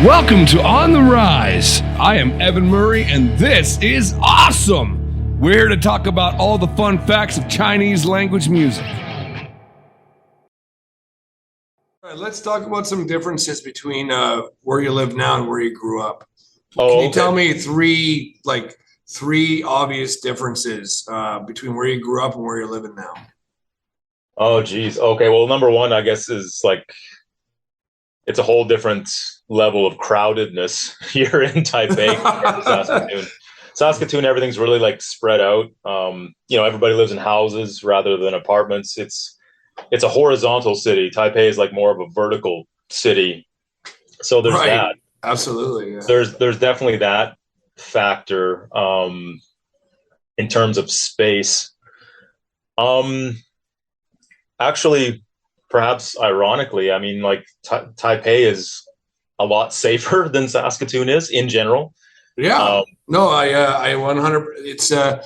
Welcome to On the Rise. I am Evan Murray, and this is awesome. We're here to talk about all the fun facts of Chinese language music. All right, let's talk about some differences between where you live now and where you grew up. Can you tell me three obvious differences between where you grew up and where you're living now? Oh, geez. Okay. Well, number one, I guess, is like it's a whole different level of crowdedness here in Taipei compared to Saskatoon. Saskatoon, everything's really like spread out. Everybody lives in houses rather than apartments. It's a horizontal city. Taipei is like more of a vertical city. So there's that. Absolutely. Yeah. There's definitely that factor in terms of space. Actually, perhaps ironically, I mean, like Taipei is a lot safer than Saskatoon is in general. Yeah. I 100. It's that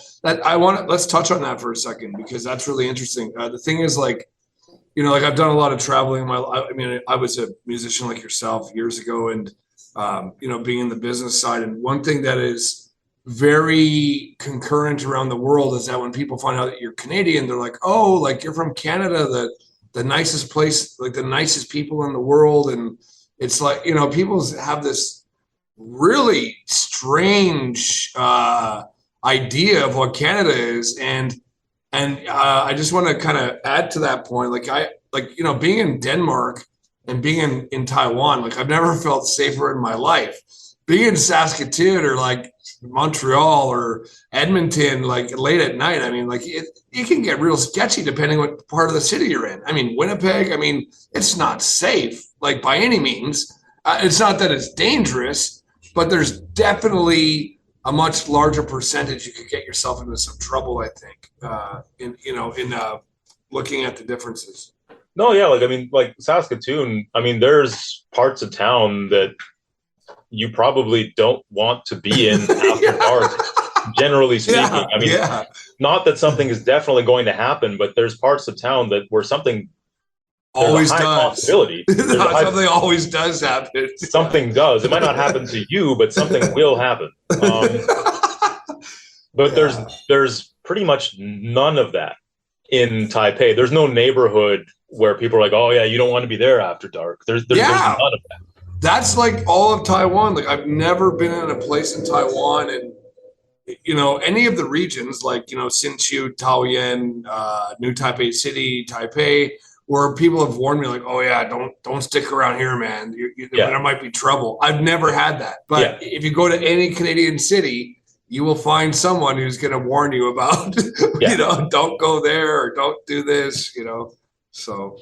let's touch on that for a second because that's really interesting. The thing is, like I've done a lot of traveling in my life. I mean, I was a musician like yourself years ago, and being in the business side. And one thing that is very concurrent around the world is that when people find out that you're Canadian, they're like, "Oh, like you're from Canada, the nicest place, like the nicest people in the world." And it's like, people have this really strange idea of what Canada is. And I just want to kind of add to that point. Being in Denmark and being in Taiwan, like I've never felt safer in my life. Being in Saskatoon or like Montreal or Edmonton, like late at night, I mean, like it can get real sketchy depending what part of the city you're in. I mean, Winnipeg, I mean, it's not safe, like by any means. It's not that it's dangerous, but there's definitely a much larger percentage you could get yourself into some trouble, I think, in looking at the differences. No, yeah, like Saskatoon, I mean, there's parts of town that you probably don't want to be in after dark, generally speaking. Yeah, I mean, not that something is definitely going to happen, but there's parts of town where something always does. Possibility. Something always does happen. Something does. It might not happen to you, but something will happen. But there's pretty much none of that in Taipei. There's no neighborhood where people are like, "Oh yeah, you don't want to be there after dark." There's none of that. That's like all of Taiwan. Like I've never been in a place in Taiwan, and any of the regions, like Hsinchu, Taoyuan, New Taipei City, Taipei, where people have warned me, like, "Oh yeah, don't stick around here, man. There might be trouble." I've never had that, but if you go to any Canadian city, you will find someone who's going to warn you about, don't go there or don't do this, So,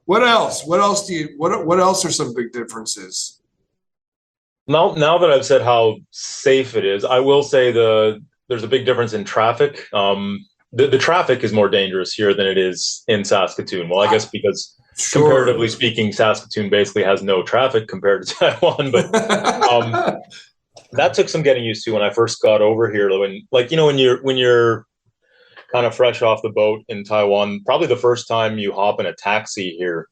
what else? What else are some big differences? Now that I've said how safe it is, I will say there's a big difference in traffic. The traffic is more dangerous here than it is in Saskatoon. Well, I guess because comparatively speaking, Saskatoon basically has no traffic compared to Taiwan, but that took some getting used to when I first got over here. When you're kind of fresh off the boat in Taiwan, probably the first time you hop in a taxi here,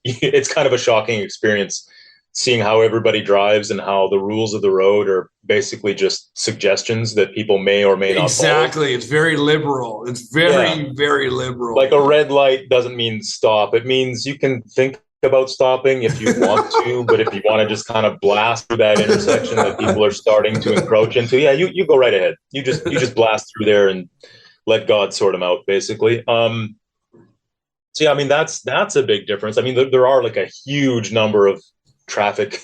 it's kind of a shocking experience seeing how everybody drives and how the rules of the road are basically just suggestions that people may or may not follow. Exactly. It's very liberal. It's very, very liberal. Like a red light doesn't mean stop. It means you can think about stopping if you want to, but if you want to just kind of blast through that intersection that people are starting to encroach into, you go right ahead. You just blast through there and let God sort them out, basically. So yeah, I mean that's a big difference. I mean there are like a huge number of traffic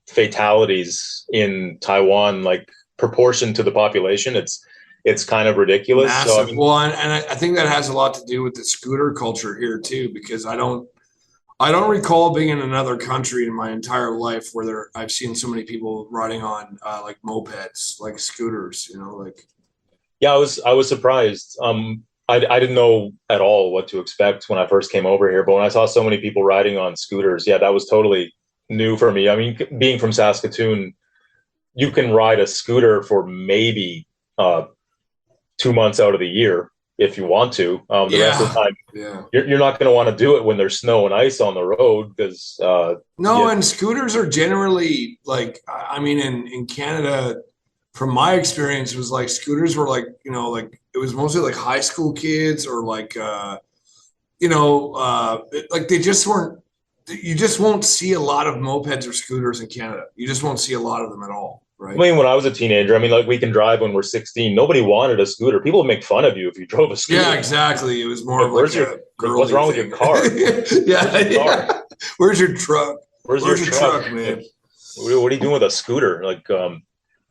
fatalities in Taiwan, like proportion to the population. It's kind of ridiculous. Massive. So, I mean, and I think that has a lot to do with the scooter culture here too, because I don't recall being in another country in my entire life where I've seen so many people riding on like mopeds, like scooters. Yeah, I was surprised. I didn't know at all what to expect when I first came over here, but when I saw so many people riding on scooters, that was totally new for me. I mean, being from Saskatoon, you can ride a scooter for maybe 2 months out of the year, if you want to. The rest of the time, yeah. you're not going to want to do it when there's snow and ice on the road because no, and scooters are generally like, I mean, in Canada, from my experience, it was like scooters were like, like it was mostly like high school kids or like, like they just weren't. You just won't see a lot of mopeds or scooters in Canada. You just won't see a lot of them at all, I right? mean, when I was a teenager, I mean, like we can drive when we're 16. Nobody wanted a scooter. People would make fun of you if you drove a scooter. Yeah, exactly. It was more of where's like your a girly what's wrong with thing. your car? Yeah. Where's your truck? Where's your truck, man? What are you doing with a scooter? Like, all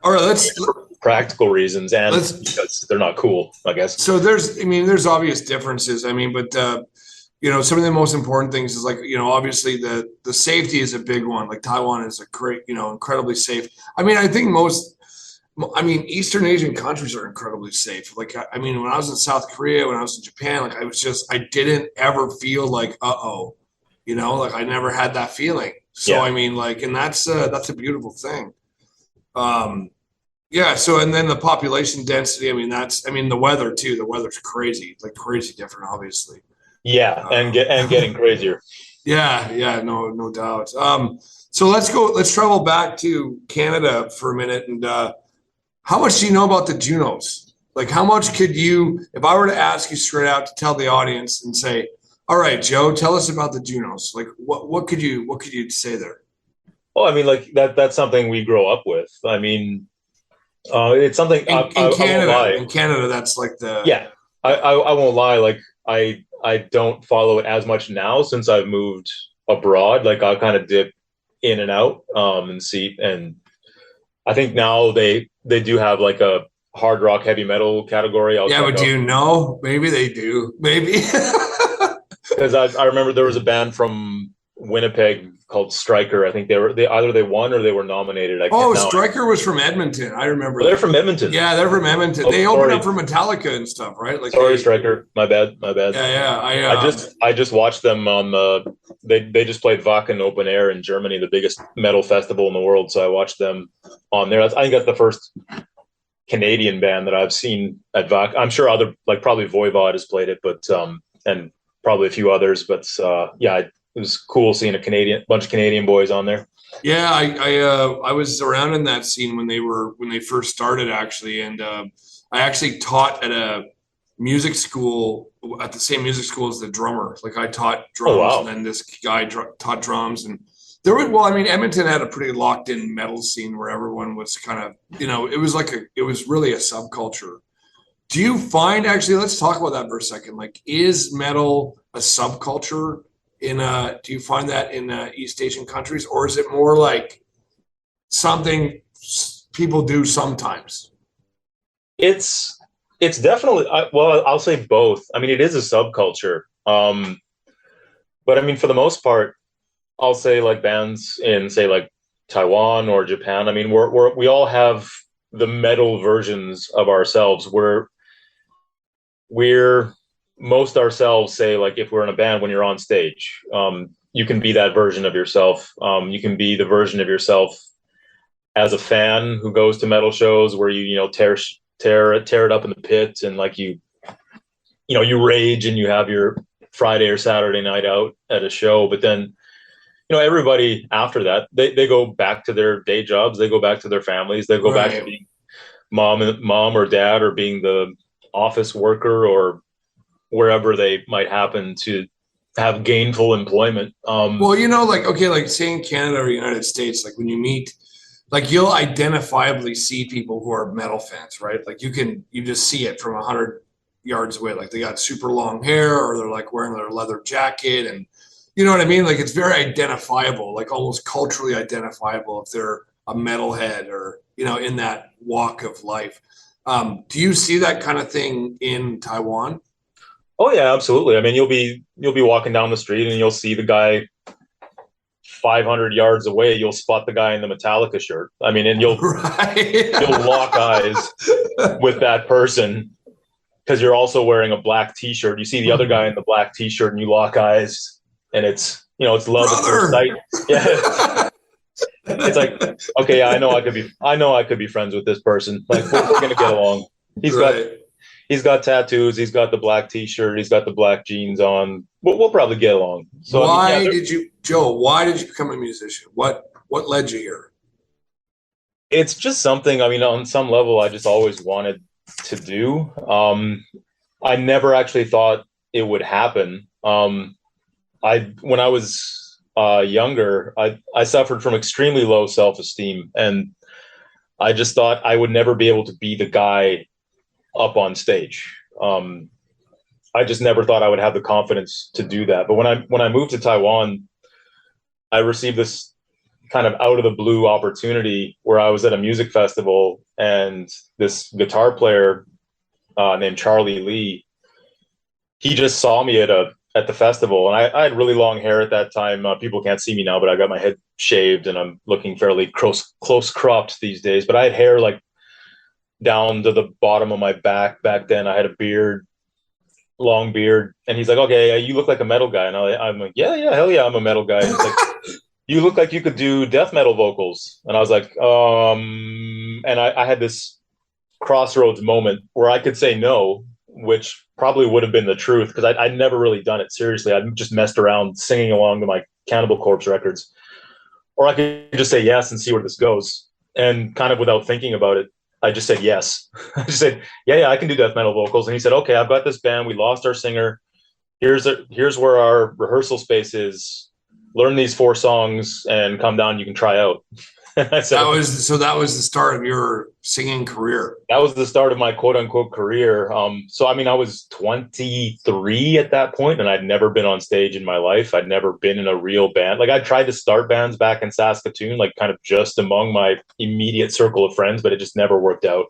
right, let's for practical reasons and because they're not cool, I guess. So there's obvious differences. I mean, but some of the most important things is like, obviously the safety is a big one. Like Taiwan is a great, incredibly safe. I mean, I think Eastern Asian countries are incredibly safe. Like, I mean, when I was in South Korea, when I was in Japan, like I didn't ever feel like, like I never had that feeling. So, yeah. I mean, like, and that's a beautiful thing. Yeah. So, and then the population density, the weather too, the weather's crazy, like crazy different, obviously. Yeah. And getting crazier. Yeah. No doubt. So let's travel back to Canada for a minute. And, how much do you know about the Junos? Like, how much could you, if I were to ask you straight out to tell the audience and say, all right, Joe, tell us about the Junos. Like, what could you say there? Oh, I mean, like that's something we grow up with. I mean, it's something in Canada. In Canada, that's like the I won't lie. Like I don't follow it as much now since I've moved abroad. Like I'll kind of dip in and out and see. And I think now they do have like a hard rock heavy metal category. But do you know? Maybe they do. Maybe. Because I remember there was a band from Winnipeg called Striker. I think they either they won or they were nominated. Striker was from Edmonton. I remember. They're from Edmonton. Yeah, they're from Edmonton. They opened up for Metallica and stuff, right? Like, Striker. My bad. Yeah. I just watched them on the. They just played Wacken Open Air in Germany, the biggest metal festival in the world. So I watched them on there. I think that's the first Canadian band that I've seen at Wacken. I'm sure other probably Voivod has played it, but and probably a few others. But it was cool seeing a bunch of Canadian boys on there. Yeah, I was around in that scene when they first started actually, and I actually taught at a music school at the same music school as the drummer. Like I taught drums, and then this guy taught drums, and Edmonton had a pretty locked in metal scene where everyone was kind of it was really a subculture. Do you find let's talk about that for a second. Like, is metal a subculture? Do you find that in East Asian countries, or is it more like something people do sometimes? It's definitely I'll say both. I mean, it is a subculture, but I mean, for the most part, I'll say like bands in say like Taiwan or Japan. I mean, we all have the metal versions of ourselves. We're most ourselves, say like if we're in a band, when you're on stage, you can be that version of yourself. You can be the version of yourself as a fan who goes to metal shows where you tear it up in the pit and like you rage and you have your Friday or Saturday night out at a show. But then everybody after that, they go back to their day jobs, they go back to their families, they go back to being mom or dad, or being the office worker, or wherever they might happen to have gainful employment. Like say in Canada or United States, like when you meet, like you'll identifiably see people who are metal fans, right? Like you just see it from 100 yards away. Like they got super long hair, or they're like wearing their leather jacket, and you know what I mean? Like it's very identifiable, like almost culturally identifiable if they're a metalhead or, in that walk of life. Do you see that kind of thing in Taiwan? Oh yeah, absolutely. I mean, you'll be walking down the street and you'll see the guy 500 yards away. You'll spot the guy in the Metallica shirt. I mean, and you'll lock eyes with that person because you're also wearing a black T-shirt. You see the other guy in the black T-shirt and you lock eyes, and it's love at first sight. Yeah. It's like, okay, I know I could be friends with this person. Like we're gonna get along. he's got tattoos, he's got the black t-shirt, he's got the black jeans on. We'll probably get along. So I mean, Why did you, Joe? Why did you become a musician? What led you here? it's just something. I mean, on some level, I just always wanted to do. I never actually thought it would happen. I when I was younger, I suffered from extremely low self-esteem, and I just thought I would never be able to be the guy up on stage. I just never thought I would have the confidence to do that. But when I moved to Taiwan, I received this kind of out of the blue opportunity where I was at a music festival, and this guitar player named Charlie Lee, he just saw me at the festival, and I had really long hair at that time. People can't see me now, but I got my head shaved, and I'm looking fairly close cropped these days. But I had hair like down to the bottom of my back then. I had a beard, long beard, and he's like, "Okay, you look like a metal guy," and I'm like, "Yeah, hell yeah, I'm a metal guy." And he's like, "You look like you could do death metal vocals," and I was like, and I had this crossroads moment where I could say no, which probably would have been the truth because I'd never really done it seriously. I'd just messed around singing along to my Cannibal Corpse records, or I could just say yes and see where this goes. And kind of without thinking about it, I just said yes. I just said, yeah, I can do death metal vocals. And he said, okay, I've got this band. We lost our singer. Here's where our rehearsal space is. Learn these 4 songs and come down. You can try out. I said, that was the start of your singing career. That was the start of my quote unquote career. So, I mean, I was 23 at that point, and I'd never been on stage in my life. I'd never been in a real band. Like, I tried to start bands back in Saskatoon, like kind of just among my immediate circle of friends, but it just never worked out.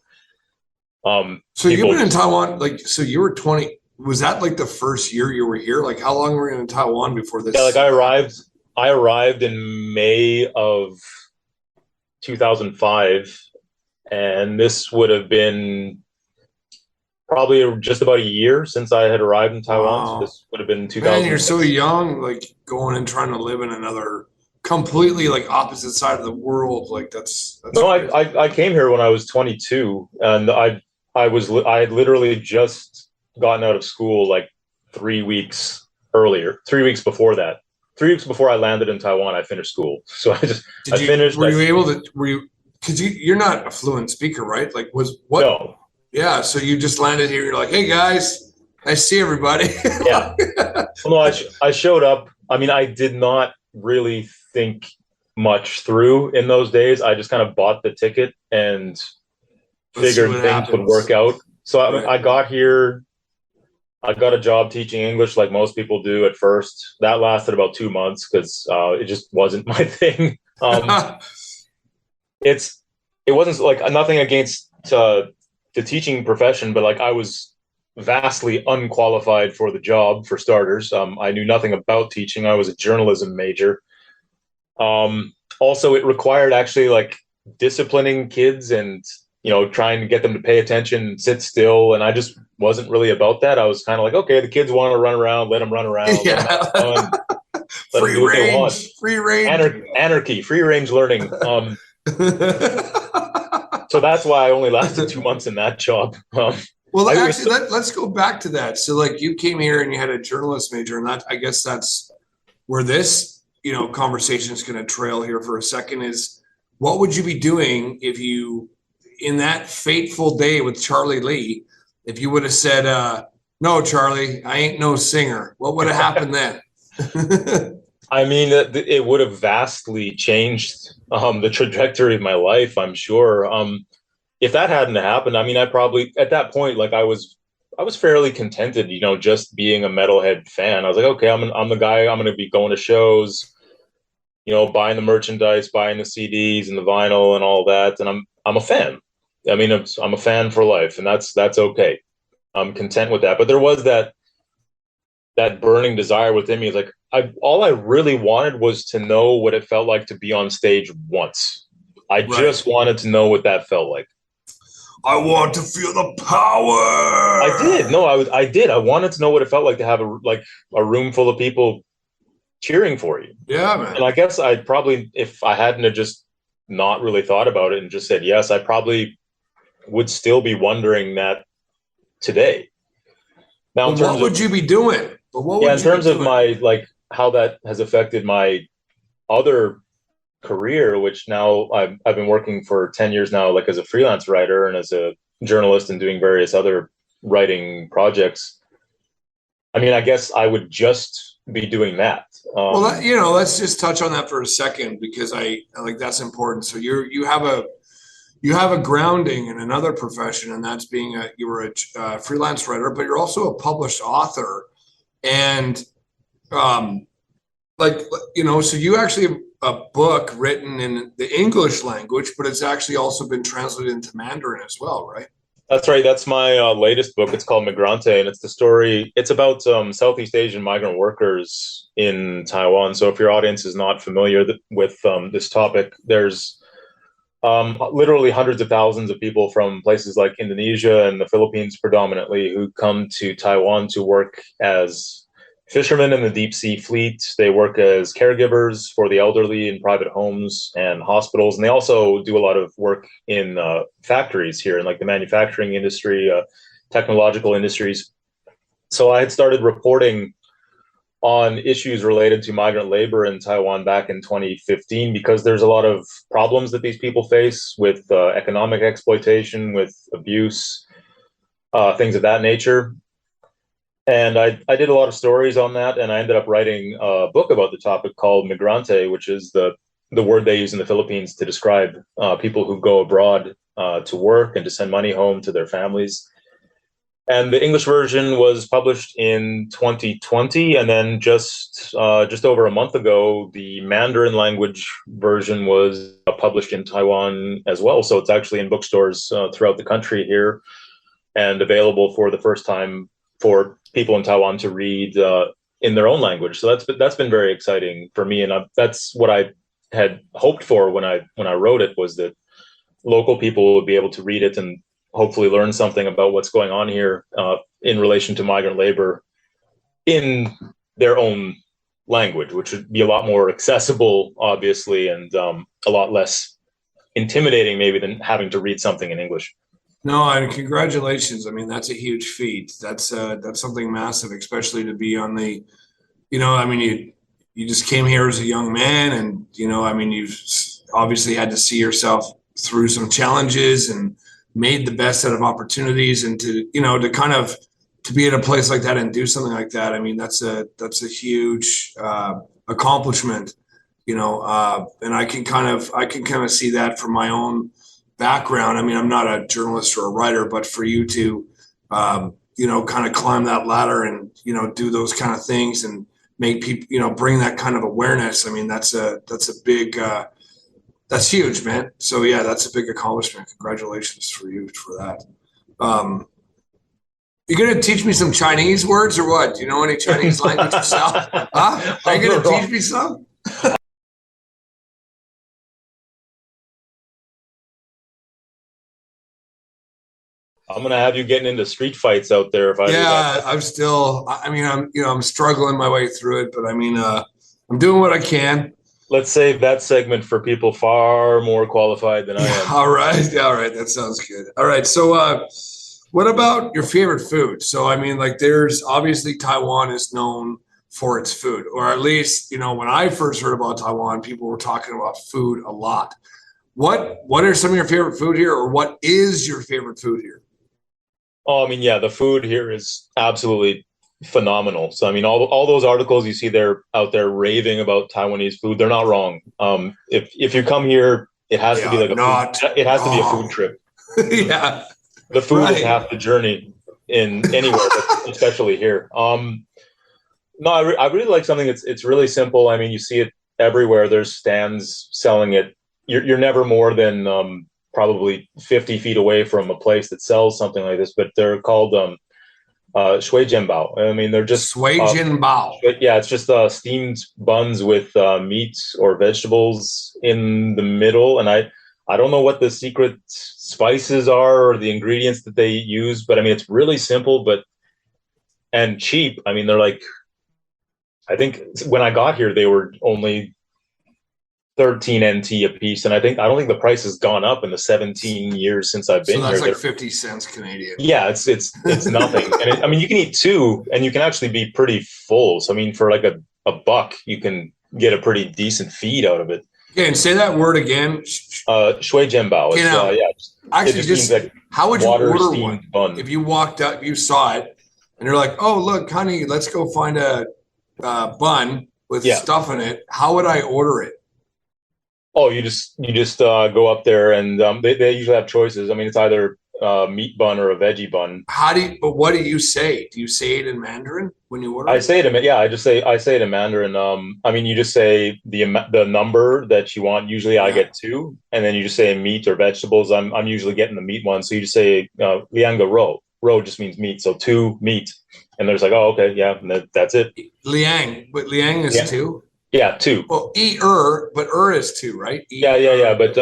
So you've been in Taiwan, like, so you were 20. Was that like the first year you were here? Like, how long were you in Taiwan before this? Yeah, like I arrived in May of 2005, and this would have been probably just about a year since I had arrived in Taiwan. Wow. So this would have been 2000. Man, you're so young, like going and trying to live in another completely like opposite side of the world. Like that's no, I came here when I was 22, and I had literally just gotten out of school like 3 weeks earlier, 3 weeks before that. 3 weeks before I landed in Taiwan, I finished school. So I finished. Were you able to? Were you? Because you're not a fluent speaker, right? Like, was what? No. Yeah. So you just landed here. You're like, hey guys, nice to see everybody. Yeah. Well, no, I showed up. I mean, I did not really think much through in those days. I just kind of bought the ticket and figured things would work out. So I got here. I got a job teaching English like most people do at first. That lasted about 2 months because it just wasn't my thing. It wasn't like nothing against the teaching profession, but like I was vastly unqualified for the job for starters. I knew nothing about teaching. I was a journalism major. Also, it required actually like disciplining kids and trying to get them to pay attention and sit still. And I just wasn't really about that. I was kind of like, okay, the kids want to run around, let them run around. Yeah. Free range, anarchy, free range learning. So that's why I only lasted 2 months in that job. Well, actually, let's go back to that. So like you came here and you had a journalist major, and that, I guess that's where this, conversation is going to trail here for a second is what would you be doing if you, in that fateful day with Charlie Lee, if you would have said, no, Charlie, I ain't no singer, what would have happened then? I mean, it would have vastly changed the trajectory of my life, I'm sure. If that hadn't happened, I mean, I probably, at that point, like I was fairly contented, just being a metalhead fan. I was like, okay, I'm the guy, I'm going to be going to shows, buying the merchandise, buying the CDs and the vinyl and all that. And I'm a fan. I mean, I'm a fan for life, and that's okay. I'm content with that. But there was that burning desire within me. It's like all I really wanted was to know what it felt like to be on stage once. I just wanted to know what that felt like. I want to feel the power. I did. No, I did. I wanted to know what it felt like to have a room full of people cheering for you. Yeah, man. And I guess I'd probably, if I hadn't have just not really thought about it and just said yes, I probably would still be wondering that today. Now, in But what terms of would you be doing? But what yeah, would in you be terms of doing? my like how that has affected my other career, which now I've been working for 10 years now, like as a freelance writer and as a journalist and doing various other writing projects. I mean, I guess I would just be doing that. Well, let's just touch on that for a second because I like that's important. So you have a grounding in another profession, and that's being you were a freelance writer, but you're also a published author, and um, like so you actually have a book written in the English language, but it's actually also been translated into Mandarin as well, right? That's right. That's my latest book. It's called Migrante, and it's the story. It's about Southeast Asian migrant workers in Taiwan. So, if your audience is not familiar with this topic, there's literally hundreds of thousands of people from places like Indonesia and the Philippines, predominantly, who come to Taiwan to work as fishermen in the deep sea fleet. They work as caregivers for the elderly in private homes and hospitals, and they also do a lot of work in factories here in like the manufacturing industry, technological industries. So I had started reporting on issues related to migrant labor in Taiwan back in 2015 because there's a lot of problems that these people face with economic exploitation, with abuse, things of that nature. And I did a lot of stories on that, and I ended up writing a book about the topic called Migrante, which is the word they use in the Philippines to describe people who go abroad to work and to send money home to their families. And the English version was published in 2020, and then just over a month ago, the Mandarin language version was published in Taiwan as well. So it's actually in bookstores throughout the country here, and available for the first time for people in Taiwan to read in their own language. So that's been very exciting for me, and that's what I had hoped for when I wrote it, was that local people would be able to read it and hopefully learn something about what's going on here in relation to migrant labor in their own language, which would be a lot more accessible, obviously, and a lot less intimidating maybe than having to read something in English. No, and congratulations. I mean, that's a huge feat. That's something massive, especially to be on the, I mean, you just came here as a young man, and I mean, you've obviously had to see yourself through some challenges and made the best out of opportunities, and to kind of to be at a place like that and do something like that. I mean, that's a huge accomplishment, and I can kind of see that from my own background. I mean, I'm not a journalist or a writer, but for you to, kind of climb that ladder and, do those kind of things and make people, bring that kind of awareness. I mean, that's a big, that's huge, man. So yeah, that's a big accomplishment. Congratulations for you for that. Um, you gonna teach me some Chinese words or what? Do you know any Chinese language yourself? Huh? Are you gonna teach me some? I'm gonna have you getting into street fights out there if I do Yeah, that. I'm still. I mean, I'm struggling my way through it, but I mean, I'm doing what I can. Let's save that segment for people far more qualified than I Yeah. am. All right. Yeah, all right. That sounds good. All right. So, what about your favorite food? So, I mean, like, there's obviously Taiwan is known for its food, or at least, when I first heard about Taiwan, people were talking about food a lot. What are some of your favorite food here, or what is your favorite food here? Oh, I mean, yeah, the food here is absolutely phenomenal. So, I mean, all those articles you see there out there raving about Taiwanese food, they're not wrong. If you come here, it has They to be are like a food. not It has to be a food wrong. trip. Yeah. The food is Right. half the journey in anywhere, but especially here. No, I really like something it's really simple. I mean, you see it everywhere. There's stands selling it. You're never more than probably 50 feet away from a place that sells something like this, but they're called shui jianbao. I mean, they're just Sui Jin Bao. yeah, it's just steamed buns with meat or vegetables in the middle. And I don't know what the secret spices are or the ingredients that they use, but I mean, it's really simple, but and cheap. I mean, they're like, I think when I got here, they were only 13 NT a piece, and I don't think the price has gone up in the 17 years since I've So been that's here. like 50 cents Canadian. Yeah, it's nothing, and I mean, you can eat two, and you can actually be pretty full. So I mean, for like a buck, you can get a pretty decent feed out of it. Okay, and say that word again. Shui jianbao. Okay, It's now, yeah, actually, it just means like how would you water order steamed one? bun. If you walked up, you saw it, and you're like, "Oh, look, honey, let's go find a bun with Yeah. stuff in it." How would I order it? Oh, you just go up there, and they usually have choices. I mean, it's either meat bun or a veggie bun. But what do you say? Do you say it in Mandarin when you order I it? say it in yeah, I say it in Mandarin. I mean, you just say the number that you want. Usually, I Yeah. get two, and then you just say meat or vegetables. I'm usually getting the meat one, so you just say lianga ro. Ro just means meat, so two meat, and there's like, oh, okay, yeah, and that's it. Liang, but Liang is Yeah, two. yeah, two. Well, but is two, right? Yeah, yeah, yeah. But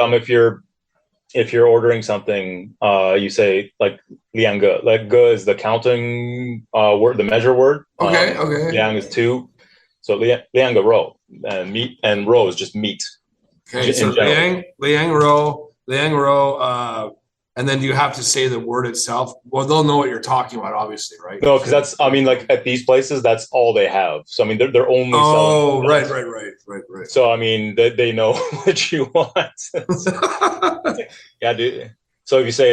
if you're ordering something, you say like lianga. Like ge is the counting word, the measure word. Okay, okay. Liang is two, so lianga ro, and meat and ro is just meat. Okay, so In general. Liang Ro, and then do you have to say the word itself? Well, they'll know what you're talking about, obviously, right? No, because that's I mean, like at these places, that's all they have. So I mean, they're only selling. Oh, right. So I mean, they know what you want. Yeah, dude. So if you say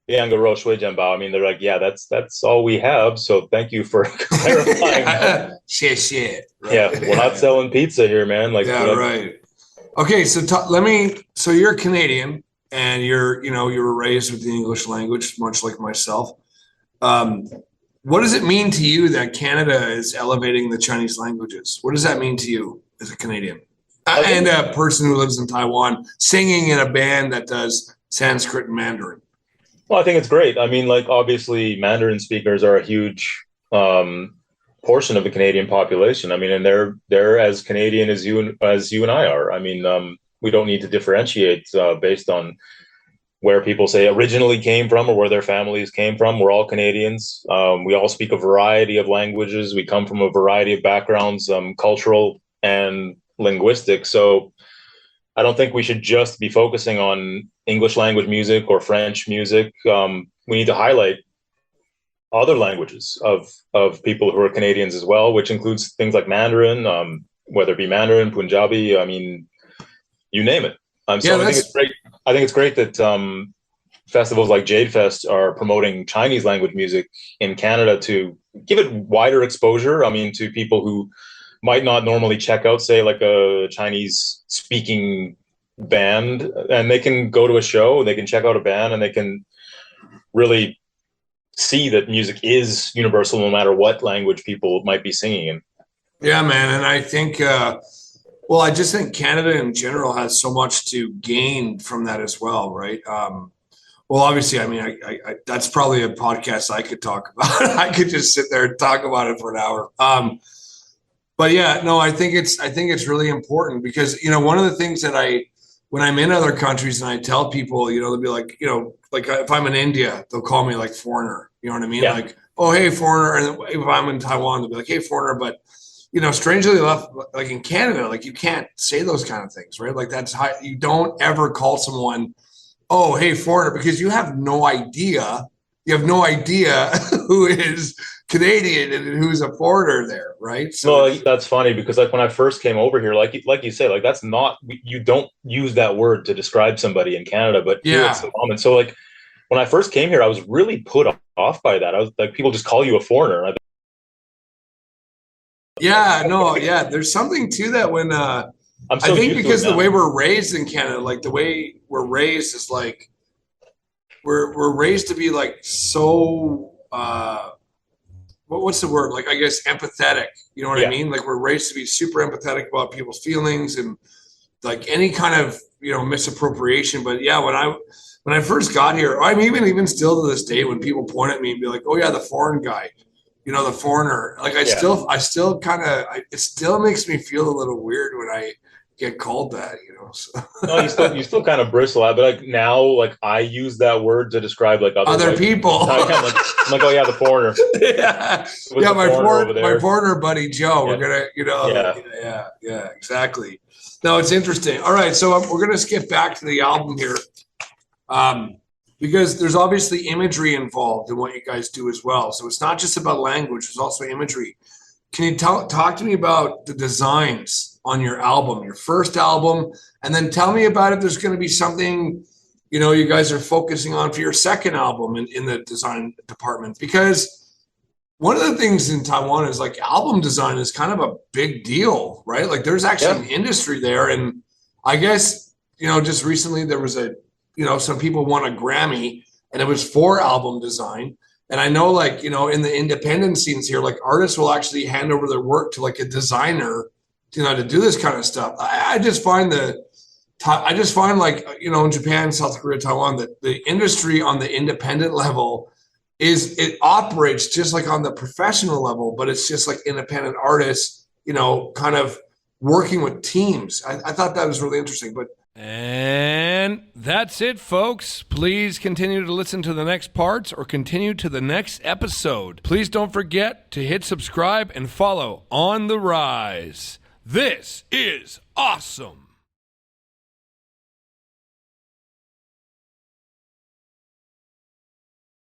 Lianga Ro Shui Jianbao, I mean, they're like, yeah, that's all we have. So thank you for clarifying. Shit. Right? Yeah, we're not selling pizza here, man. Like, yeah, right. Okay, so so you're Canadian, and you were raised with the English language, much like myself. What does it mean to you that Canada is elevating the Chinese languages? What does that mean to you as a Canadian and a person who lives in Taiwan, singing in a band that does Sanskrit and Mandarin? Well, I think it's great. I mean, like obviously, Mandarin speakers are a huge portion of the Canadian population. I mean, and they're as Canadian as you and I are. I mean, we don't need to differentiate based on where people say originally came from or where their families came from. We're all Canadians. We all speak a variety of languages. We come from a variety of backgrounds, cultural and linguistic. So I don't think we should just be focusing on English language music or French music. We need to highlight other languages of people who are Canadians as well, which includes things like Mandarin, whether it be Mandarin, Punjabi. I mean, you name it. So I think it's great. I think it's great that festivals like Jade Fest are promoting Chinese language music in Canada to give it wider exposure. I mean, to people who might not normally check out, say, like a Chinese speaking band, and they can go to a show, they can check out a band, and they can really see that music is universal no matter what language people might be singing in. Yeah, man. And I think, well, I just think Canada in general has so much to gain from that as well, right? Well, obviously, I mean, I that's probably a podcast I could talk about. I could just sit there and talk about it for an hour. But yeah, no, I think it's really important because, one of the things that when I'm in other countries and I tell people, they'll be like, like if I'm in India, they'll call me like foreigner. You know what I mean? Yeah. Like, oh, hey, foreigner. And if I'm in Taiwan, they'll be like, hey, foreigner. But, strangely enough, like in Canada, like you can't say those kind of things, right? Like that's how you don't ever call someone, oh, hey, foreigner, because you have no idea. You have no idea who is Canadian and who's a foreigner there, right? So no, that's funny because like when I first came over here, like you say, like that's not, you don't use that word to describe somebody in Canada, but here it's so common. So like when I first came here, I was really put off by that. I was like, people just call you a foreigner. There's something to that when I think because the way we're raised in Canada, like the way we're raised is like we're raised to be like so what's the word? Like I guess empathetic. You know what I mean? Like we're raised to be super empathetic about people's feelings and like any kind of misappropriation. But yeah, when I first got here, I'm even still to this day when people point at me and be like, "Oh yeah, the foreign guy." The foreigner, like I still kind of, it still makes me feel a little weird when I get called that, so. No, you still kind of bristle at, but like now, like I use that word to describe like other people. I'm like, oh yeah, the foreigner. My foreigner buddy, Joe, we're going to, exactly. No, it's interesting. All right, so we're going to skip back to the album here, because there's obviously imagery involved in what you guys do as well. So it's not just about language; there's also imagery. Can you talk to me about the designs on your album, your first album, and then tell me about if there's going to be something, you guys are focusing on for your second album in the design department? Because one of the things in Taiwan is like album design is kind of a big deal, right? Like there's actually an industry there. And I guess, just recently there was some people won a Grammy and it was for album design. And I know like, in the independent scenes here, like artists will actually hand over their work to like a designer, to do this kind of stuff. I just find like, in Japan, South Korea, Taiwan, that the industry on the independent level it operates just like on the professional level, but it's just like independent artists, kind of working with teams. I thought that was really interesting. And that's it, folks. Please continue to listen to the next parts or continue to the next episode. Please don't forget to hit subscribe and follow On the Rise. This is awesome.